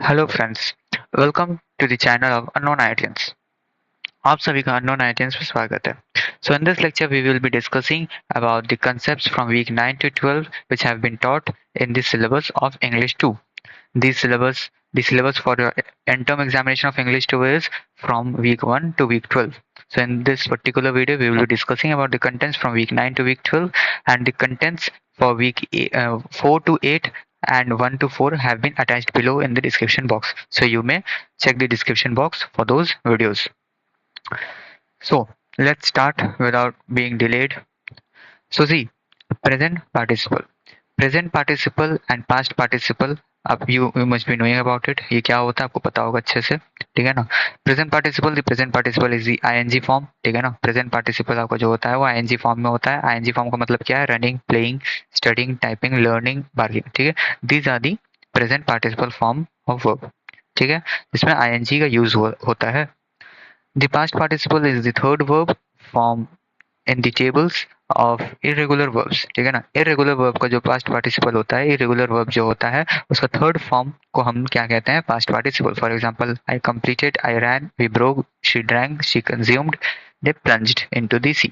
Hello friends, welcome to the channel of unknown IITians. आप सभी का अननोन आईआईटियंस में स्वागत है। So in this lecture we will be discussing about the concepts from week 9 to 12 which have been taught in the syllabus of English 2. The syllabus for your end-term examination of English 2 is from week 1 to week 12. So in this particular video, we will be discussing about the contents from week 9 to week 12, and the contents for week 4 to 8 and 1 to 4 have been attached below in the description box. So you may check the description box for those videos. So let's start without being delayed. So see, present participle. Present participle and past participle, अब you must be knowing about it. ये क्या होता है आपको पता होगा अच्छे से, ठीक है ना। Present participle, the present participle is the ING form, ठीक है ना। प्रेजेंट पार्टिसिपल आपका जो होता है वो आईएनजी फॉर्म में होता है। आईएनजी फॉर्म का मतलब क्या है? Running, playing, studying, typing, learning, barging, ठीक है। These are the present participle form of verb, ठीक है, जिसमें आईएनजी का यूज होता है। The past participle is the third verb form in the tables of irregular verbs, ठीक है ना। इरेगुलर वर्ब का जो पास्ट पार्टिसिपल होता है, इरेगुलर वर्ब जो होता है उसका थर्ड फॉर्म को हम क्या कहते हैं? Past participle. For example, I completed, I ran, we broke, she drank, she consumed, they plunged into the sea.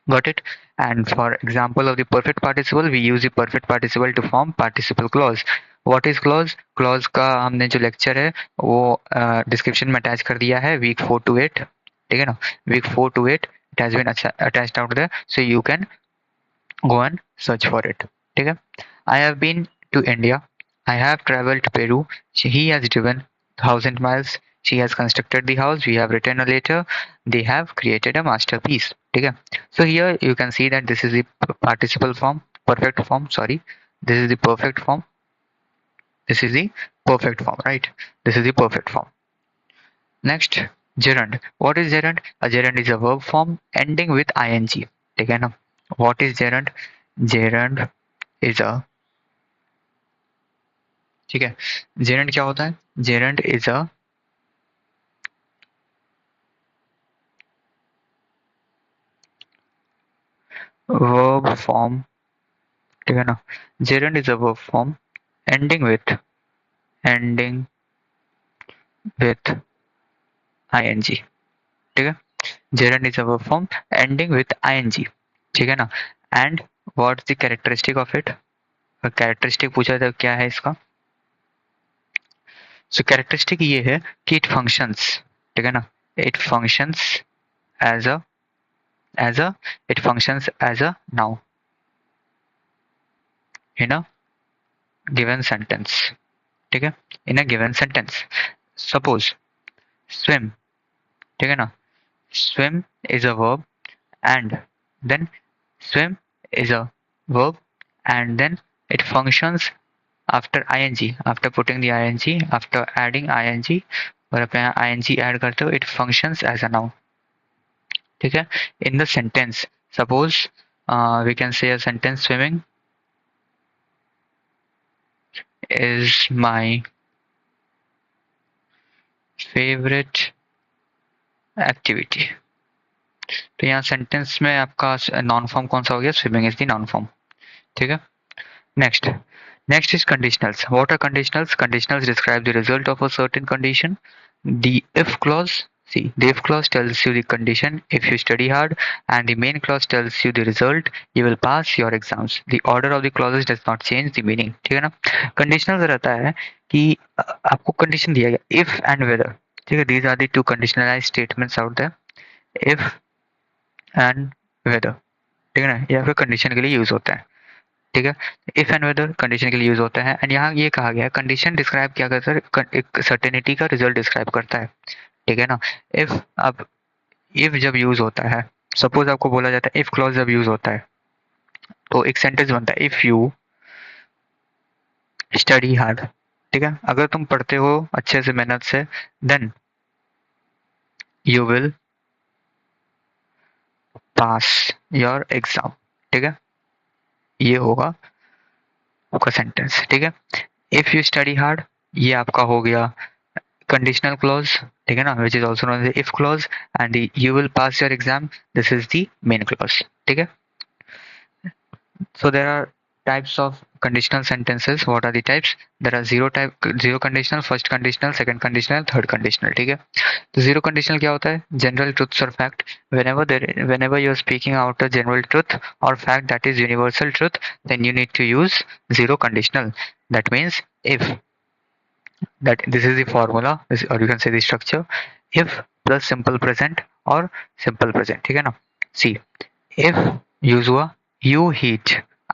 Got it? And for example of the perfect participle, we use the perfect participle to form participle clause. What is clause? Clause का हमने जो lecture है वो description में attach कर दिया है, week 4 to 8, ठीक है ना। week 4 to 8 it has been attached out there, so you can go and search for it, ठीक है। I have been to India, I have traveled to Peru, he has driven 1000 miles, she has constructed the house, we have written a letter, they have created a masterpiece, ठीक है। So here you can see that this is the participle form, perfect form, sorry, this is the perfect form, this is the perfect form, right? This is the perfect form. Next, gerund. What is gerund? A gerund is a verb form ending with ing, ठीक है ना। What is gerund? Gerund is a, ठीक है, gerund क्या होता है? Gerund is a verb form, ठीक है ना। Gerund is a verb form ending with ing, ठीक है। Gerund is a verb form ending with ing, ठीक है ना। And what's the characteristic of it? Characteristic पूछा था क्या है इसका? सो कैरेक्टरिस्टिक ये है कि इट फंक्शंस, ठीक है ना। It functions as a it functions as a noun in a given sentence, ठीक है। In a given sentence, suppose swim, ठीक है ना। Swim is a verb and then swim is a verb and then it functions after ing, after putting the ing, after adding ing, और आप यहाँ ing add करते हो, it functions as a noun, ठीक है। in the sentence, suppose we can say a sentence, swimming is my favorite activity, तो यहाँ sentence में आपका नॉन फॉर्म कौन सा हो गया? Swimming is the non farm, ठीक है। Next is conditionals. What are conditionals? Conditionals describe the result of a certain condition. The if clause, see, the if clause tells you the condition if you study hard, and the main clause tells you the result, you will pass your exams. The order of the clauses does not change the meaning, ठीक है ना। conditionals रहता है कि आपको condition दिया गया if and whether, ठीक है। these are the two conditionalized statements out there, if and whether, ठीक है ना। या फिर condition के लिए यूज होता है, ठीक है। इफ एंड वेदर कंडीशन के लिए यूज होता है। एंड यहाँ ये कहा गया है कंडीशन डिस्क्राइब क्या करता है? एक सर्टेनिटी का रिजल्ट डिस्क्राइब करता है, ठीक है ना। इफ, अब इफ जब यूज होता है, सपोज आपको बोला जाता है इफ क्लॉज जब यूज होता है तो एक सेंटेंस बनता है इफ यू स्टडी हार्ड, ठीक है। अगर तुम पढ़ते हो अच्छे से, मेहनत से, then you will pass your exam, ठीक है। ये होगा आपका सेंटेंस, ठीक है। इफ यू स्टडी हार्ड, ये आपका हो गया conditional clause, ठीक है ना, which is also known as the if clause, and the you will pass your exam, this is the main clause, ठीक है। So there are types of conditional sentences. What are the types? There are zero conditional, first conditional, second conditional, third conditional. ठीक है, तो zero conditional क्या होता है? General truths or fact. Whenever you are speaking out a general truth or fact that is universal truth, then you need to use zero conditional. That means if, that this is the formula, or you can say the structure, if plus simple present or simple present. ठीक है ना? See, if use हुआ you heat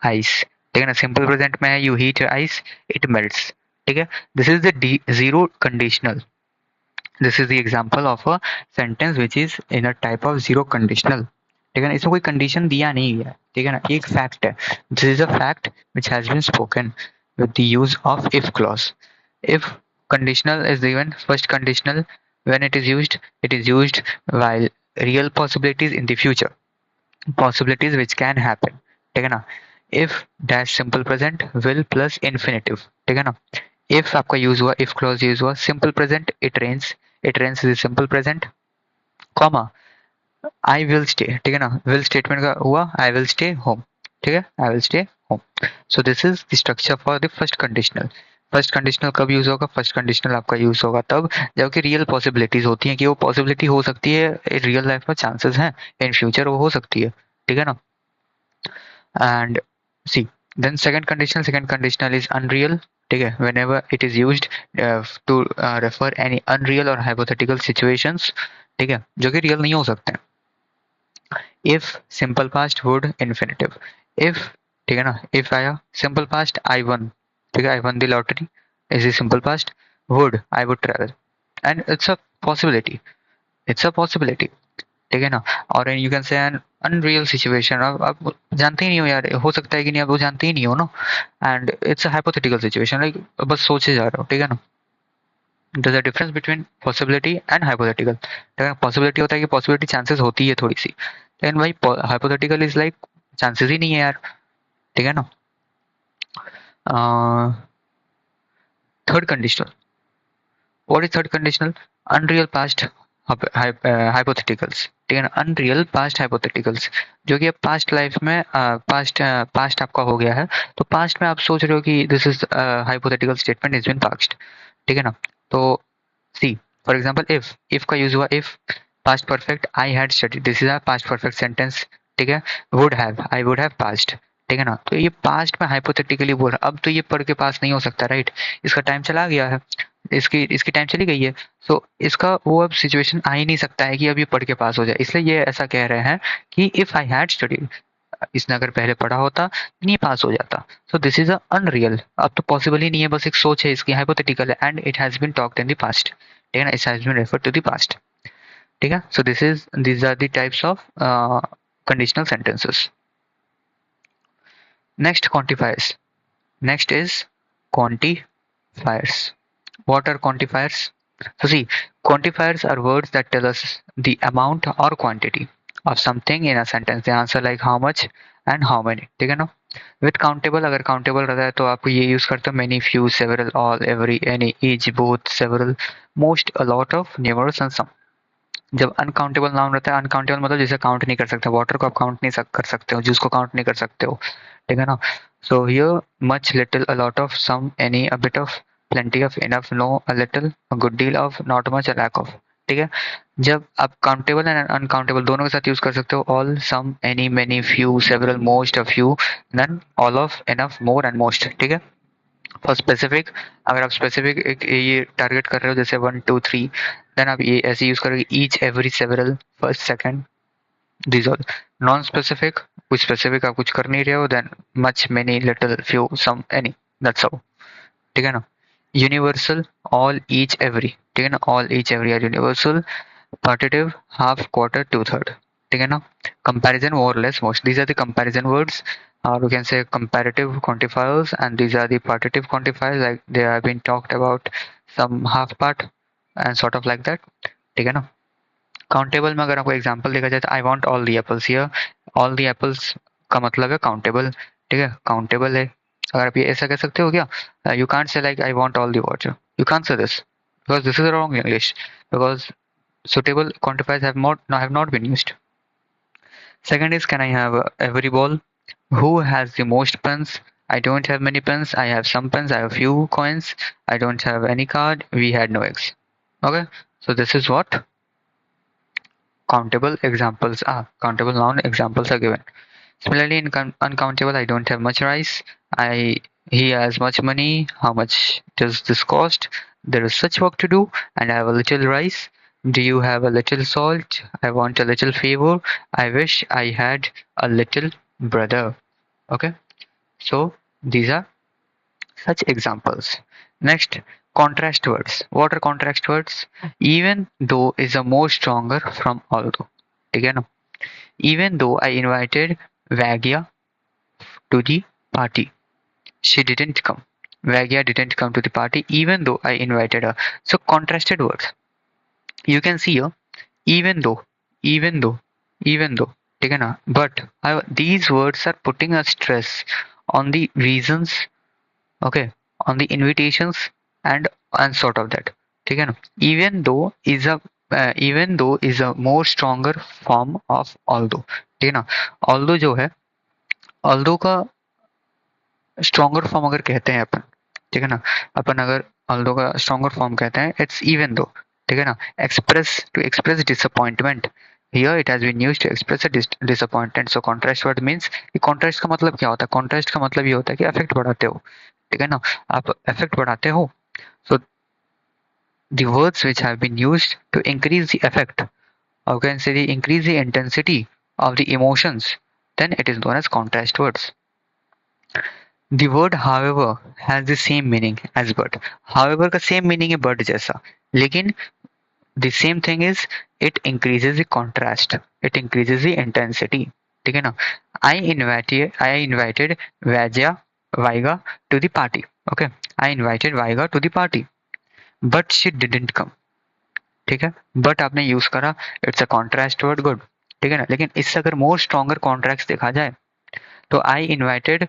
ice, ठीक है ना? Simple present में है you heat ice, it melts. ठीक है, this is the zero conditional. This is the example of a sentence which is in a type of zero conditional. ठीक है ना? इसमें कोई कंडीशन दिया नहीं गया. ठीक है ना? एक फैक्ट है. This is a fact which has been spoken with the use of if clause. If conditional is given, first conditional, when it is used while real possibilities in the future, possibilities which can happen. ठीक है ना? If dash simple present will plus infinitive. ठीक है ना? If आपका use हुआ, if clause use हुआ, simple present it rains is simple present, comma I will stay. ठीक है ना? will statement का हुआ I will stay home. ठीक है, I will stay home. So this is the structure for the first conditional. First conditional कब use होगा? First conditional आपका यूज होगा तब जबकि रियल पॉसिबिलिटीज होती हैं कि वो पॉसिबिलिटी हो सकती है, रियल लाइफ में चांसेस हैं, इन फ्यूचर वो हो सकती है. ठीक है ना? And C, then second conditional is unreal. ठीक है, whenever it is used to refer any unreal or hypothetical situations. ठीक है, जो कि रियल नहीं हो सकते हैं. if simple past would infinitive. if, ठीक है ना? if आया simple past I won. ठीक है, I won the lottery is the simple past. would, I would travel, and it's a possibility. ठीक है ना? और you can say N unreal situation. अब आप जानते ही नहीं हो यार, हो सकता है कि नहीं, आप वो जानते ही नहीं हो ना. And it's a hypothetical situation, like बस सोचे जा रहे हो. ठीक है ना? there's a difference between possibility and hypothetical. Possibility होता है कि पॉसिबिलिटी चांसेस होती है थोड़ी सी, लेकिन भाई हाइपोथेटिकल इज लाइक चांसेस ही नहीं है यार. ठीक है ना? Third conditional. What is third conditional? Unreal past hypotheticals. ठीक है ना? अनरियल पास्ट हाइपोथेटिकल्स, जो कि अब पास्ट लाइफ में पास्ट आपका हो गया है, तो पास्ट में आप सोच रहे हो कि this is hypothetical statement is been past. ठीक है ना? तो सी, फॉर एग्जाम्पल if का यूज हुआ if, past perfect I had studied, this is a past perfect sentence. ठीक है, would have, I would have passed. ठीक है ना? तो ये पास्ट में हाइपोथेटिकली बोल रहा, अब तो ये पढ़ के पास नहीं हो सकता, राइट? इसका टाइम चला गया है, इसकी टाइम चली गई है. सो इसका वो अब सिचुएशन आ ही नहीं सकता है कि अब ये पढ़ के पास हो जाए, इसलिए ये ऐसा कह रहे हैं कि इफ आई हैड स्टडीड, इसने अगर पहले पढ़ा होता नहीं पास हो जाता. सो दिस इज अनरियल, अब तो पॉसिबल ही नहीं है, बस एक सोच है इसकी, हाइपोथेटिकल है, and it has been talked in the past. ठीक है ना? It has been referred to the past. ठीक है, सो these are the types of conditional sentences. Next, quantifiers. Next is quantifiers. What are quantifiers? So see, quantifiers are words that tell us the amount or quantity of something in a sentence. The answer like how much and how many. ठीक है ना? With countable, अगर countable रहता है तो आप ये use करते हो many, few, several, all, every, any, each, both, several, most, a lot of, numerous and some. जब अनकाउंटेबल नाउन रहता है, अनकाउंटेबल मतलब जिसे काउंट नहीं कर सकते, वाटर को आप काउंट नहीं कर सकते हो, जूस को काउंट नहीं कर सकते हो. ठीक है ना? So here much, little, a lot of, some, any, a bit of, plenty of, enough, no, a little, a good deal of, not much, a lack of. ठीक है, जब आप काउंटेबल एंड अनकाउंटेबल दोनों के साथ यूज कर सकते हो, all, some, any, many, few, several, most, a few, then all of, enough, more and most. ठीक है. फॉर स्पेसिफिक, अगर आप स्पेसिफिक ये टारगेट कर रहे हो जैसे 1 2 3, देन आप ये ऐसे यूज करोगे each, every, several, first, second, this all. Non specific, कुछ स्पेसिफिक आप कुछ कर नहीं रहे हो, then much, many, little, few, some, any, that's all. ठीक है ना? Universal, all, each, every. ठीक है ना? All, each, every are universal. Partitive, half, quarter, two third. ठीक है ना? Comparison, more, less, most, these are the comparison words, or we can say comparative quantifiers, and these are the partitive quantifiers, like they have been talked about some half part and sort of like that. ठीक है ना? Countable में अगर आपको example देखा जाए तो I want all the apples here, all the apples का मतलब है काउंटेबल. ठीक है, काउंटेबल है. अगर आप ये ऐसा कह सकते हो क्या? You can't say like I want all the water, you can't say this because this is wrong English, because suitable quantifiers have not been used. Second is, can I have every ball? Who has the most pens? I don't have many pens. I have some pens. I have few coins. I don't have any card. We had no eggs. Okay. So this is what countable examples are. Countable noun examples are given. Similarly, in uncountable, I don't have much rice. I He has much money. How much does this cost? There is such work to do, and I have a little rice. Do you have a little salt? I want a little favor. I wish I had a little brother. Okay, so these are such examples. Next, contrast words. What are contrast words? Even though is a more stronger from although. ठीक है ना? Even though I invited Vagya to the party, she didn't come. Vagya didn't come to the party even though I invited her. So contrasted words. You can see here, even though, even though, even though. ठीक है ना? But these words are putting a stress on the reasons, okay, on the invitations and sort of that. ठीक है ना? Even though is a more stronger form of although. ठीक है ना? Although जो है, although का स्ट्रॉन्गर फॉर्म अगर कहते हैं अपन, ठीक है ना, अपन अगर ऑल्दो का स्ट्रॉन्गर फॉर्म कहते हैं, इट्स इवन दो, ठीक है ना, express to express disappointment, here it has been used to express a disappointment. So contrast word means कि कॉन्ट्रास्ट का मतलब क्या होता है? कॉन्ट्रास्ट का मतलब ये होता है कि अफेक्ट बढ़ाते हो, ठीक है ना, आप अफेक्ट बढ़ाते हो. सो the words which have been used to increase the effect, or can say the increase the intensity of the emotions, then it is known as contrast words. The word however has the same meaning as but. However का same meaning है but जैसा, लेकिन the same thing is it increases the contrast, it increases the intensity. ठीक है ना? I invited Vaiga to the party. Okay, I invited Vaiga to the party, but she didn't come. ठीक है, but आपने use करा, it's a contrast word, good. ठीक है ना? लेकिन इससे अगर मोर स्ट्रॉन्गर कॉन्ट्रास्ट देखा जाए तो I invited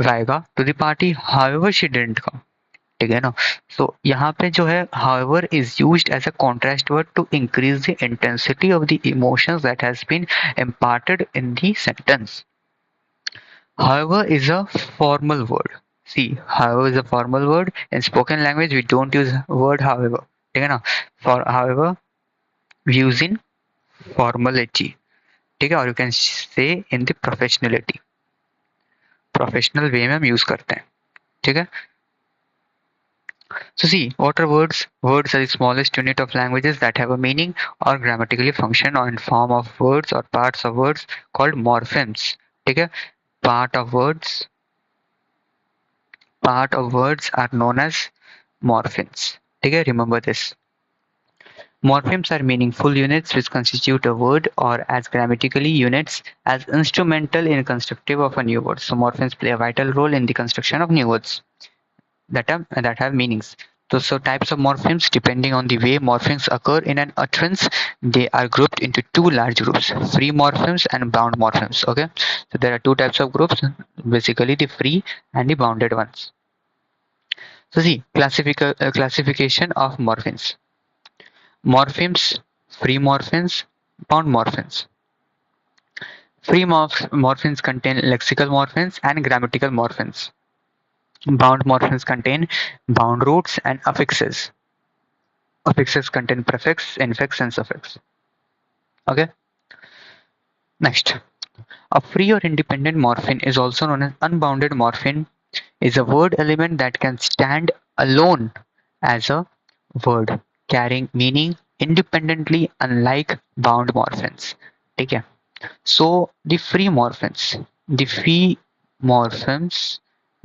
Vaiga to the party, however she didn't come. ठीक है ना? So यहाँ पे जो है however is used as a contrast word to increase the intensity of the emotions that has been imparted in the sentence. However is a formal word. See, however is a formal word. In spoken language we don't use word however. ठीक है ना? For however we use in formality. ठीक है? और you can say in the professionality. Professional way में हम use करते हैं. ठीक है? So see, what are words? Words are the smallest unit of languages that have a meaning or grammatically function or in form of words or parts of words called morphemes. ठीक है? Part of words are known as morphemes. ठीक है? Remember this. Morphemes are meaningful units which constitute a word or as grammatically units as instrumental in constructive of a new word. So morphemes play a vital role in the construction of new words that have meanings. So types of morphemes, depending on the way morphemes occur in an utterance, they are grouped into two large groups: free morphemes and bound morphemes. Okay, so there are two types of groups, basically the free and the bounded ones. So see, classification of morphemes. Morphemes, free morphemes, bound morphemes. Free morphemes contain lexical morphemes and grammatical morphemes. Bound morphemes contain bound roots and affixes. Affixes contain prefix, infix, and suffix. Okay. Next, a free or independent morpheme is also known as unbounded morpheme. Is a word element that can stand alone as a word, carrying meaning independently, unlike bound morphemes. ठीक है? So the free morphemes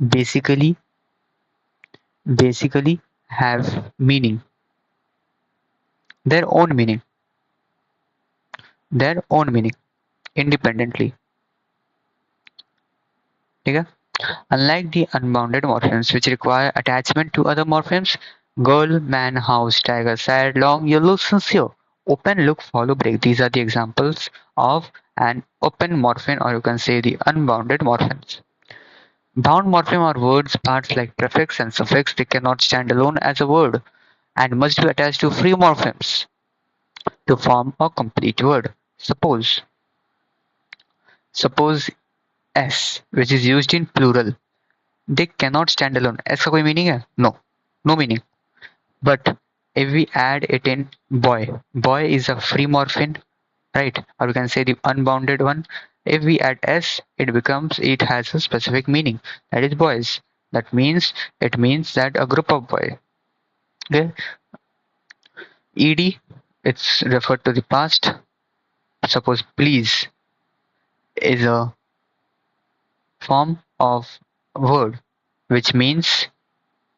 basically have meaning, their own meaning independently. ठीक है? Unlike the unbounded morphemes which require attachment to other morphemes, girl, man, house, tiger, sad, long, yellow, sincere, open, look, follow, break. These are the examples of an open morpheme, or you can say the unbounded morphemes. Bound morpheme are words, parts like prefix and suffix. They cannot stand alone as a word and must be attached to free morphemes to form a complete word. Suppose S, which is used in plural. they cannot stand alone. ऐसा कोई meaning है? No, no meaning. But if we add it in boy, boy is a free morpheme, right? Or we can say the unbounded one. If we add s, it has a specific meaning. That is boys. That means it means that a group of boy. Okay. Ed, it's referred to the past. Suppose please is a form of word which means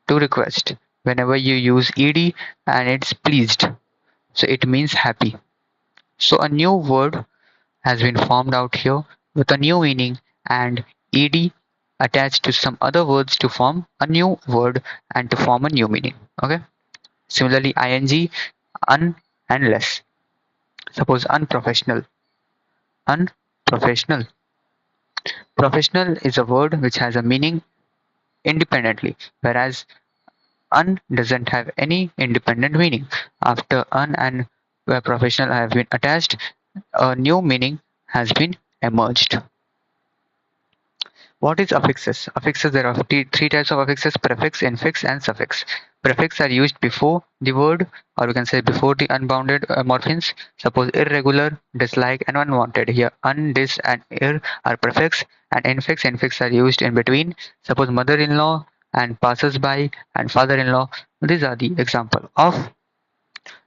to request. Whenever you use ed and it's pleased, so it means happy. So a new word has been formed out here with a new meaning and ed attached to some other words to form a new word and to form a new meaning. Okay. Similarly, ing, un and less. Suppose unprofessional. Unprofessional. Professional is a word which has a meaning independently, whereas un doesn't have any independent meaning. After un and professional have been attached, a new meaning has been emerged. What is affixes? Affixes, there are three types of affixes: prefix, infix, and suffix. Prefix are used before the word, or we can say before the unbounded morphemes. Suppose irregular, dislike, and unwanted. Here, un, dis, and ir are prefix, and infix are used in between. Suppose mother-in-law and passers-by and father-in-law. These are the example of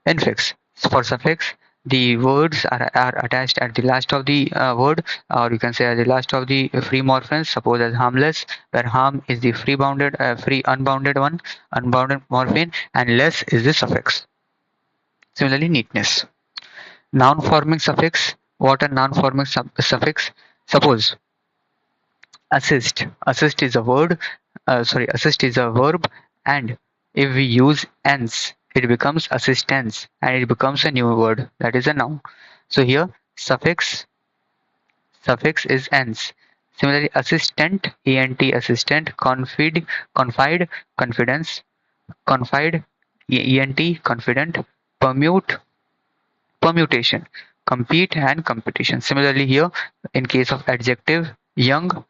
infix. For suffix, the words are attached at the last of the word, or you can say at the last of the free morphemes. Suppose as harmless, where harm is the free unbounded one, unbounded morpheme, and less is the suffix. Similarly, neatness. Noun forming suffix. What a noun forming suffix? Suppose assist. Assist is a verb, and if we use ens, it becomes assistance, and it becomes a new word. That is a noun. So here suffix is ens. Similarly, assistant, ent assistant, confide, confidence, confide, ent confident, permute, permutation, compete, and competition. Similarly, here in case of adjective, young,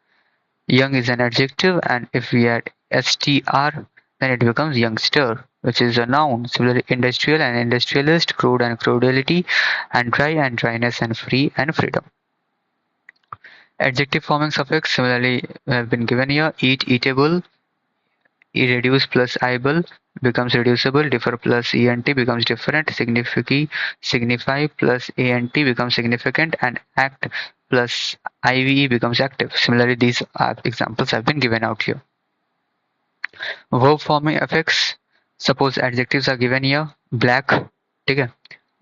young is an adjective, and if we add str, then it becomes youngster, which is a noun. Similarly, industrial and industrialist, crude and crudity, and dryness, and free and freedom. Adjective forming suffix similarly have been given here. Eat, eatable, reduce plus able becomes reducible, differ plus ent becomes different, signify plus ant becomes significant, and act plus ive becomes active. Similarly, these examples have been given out here. Verb forming affix. Suppose adjectives are given here. Black, okay,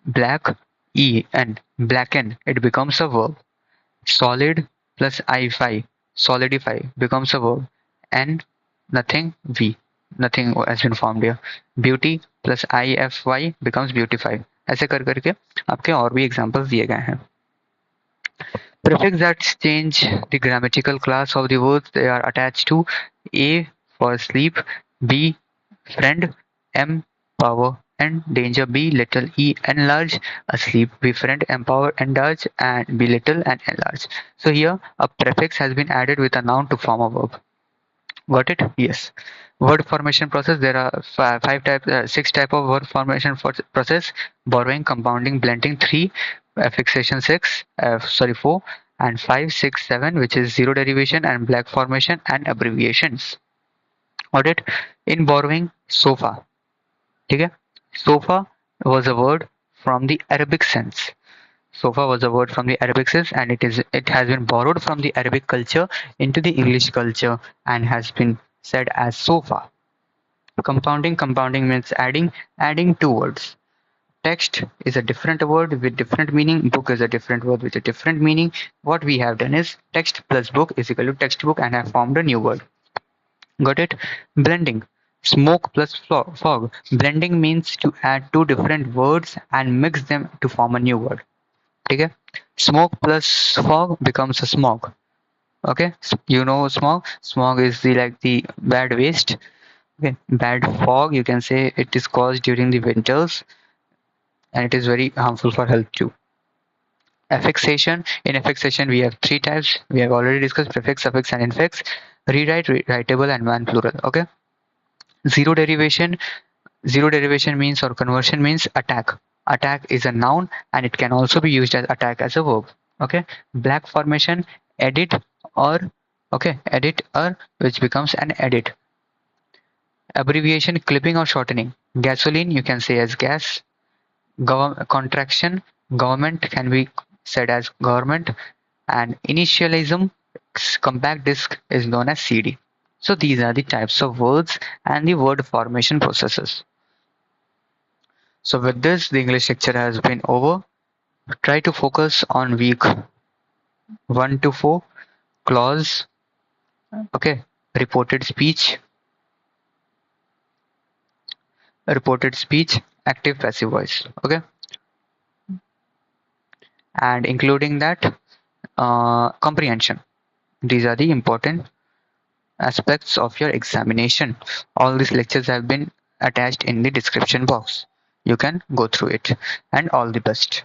black, blacken, it becomes a verb. Solid plus ify, solidify becomes a verb, and nothing v, nothing has been formed here. Beauty plus ify becomes beautify. ऐसे कर करके आपके और भी examples दिए गए हैं. Prefix that change the grammatical class of the words they are attached to. A for sleep, B friend, M power and danger, B little, E enlarge, asleep, B friend, empower, enlarge, and B little and enlarge. So here a prefix has been added with a noun to form a verb. Got it? Yes. Word formation process. There are six type of word formation process: borrowing, compounding, blending. Three, affixation. Four, and 5, 6, 7, which is zero derivation and black formation and abbreviations. Got it? In borrowing, sofa. Okay? Sofa was a word from the Arabic sense. Sofa was a word from the Arabic sense, and it has been borrowed from the Arabic culture into the English culture and has been said as sofa. Compounding means adding two words. Text is a different word with different meaning. Book is a different word with a different meaning. What we have done is text plus book is equal to textbook and have formed a new word. Got it? Blending. Smoke plus fog. Blending means to add two different words and mix them to form a new word. Okay? Smoke plus fog becomes a smog. Okay? You know smog is the bad waste. Okay? Bad fog, you can say it is caused during the winters, and it is very harmful for health too. Affixation. In affixation we have three types. We have already discussed: prefix, suffix, and infix. rewrite, writable, and plural. Okay. Zero derivation. Zero derivation means, or conversion means, attack. Attack is a noun and it can also be used as attack as a verb. Okay. Black formation, edit, or edit or, which becomes an edit. Abbreviation, clipping or shortening. Gasoline you can say as gas. Contraction, government can be said as government. And initialism, compact disc, is known as CD. So these are the types of words and the word formation processes. So with this, the English lecture has been over. Try to focus on week 1 to 4, clause, okay, reported speech, active passive voice, okay, and including that comprehension. These are the important aspects of your examination. All these lectures have been attached in the description box. You can go through it, and all the best.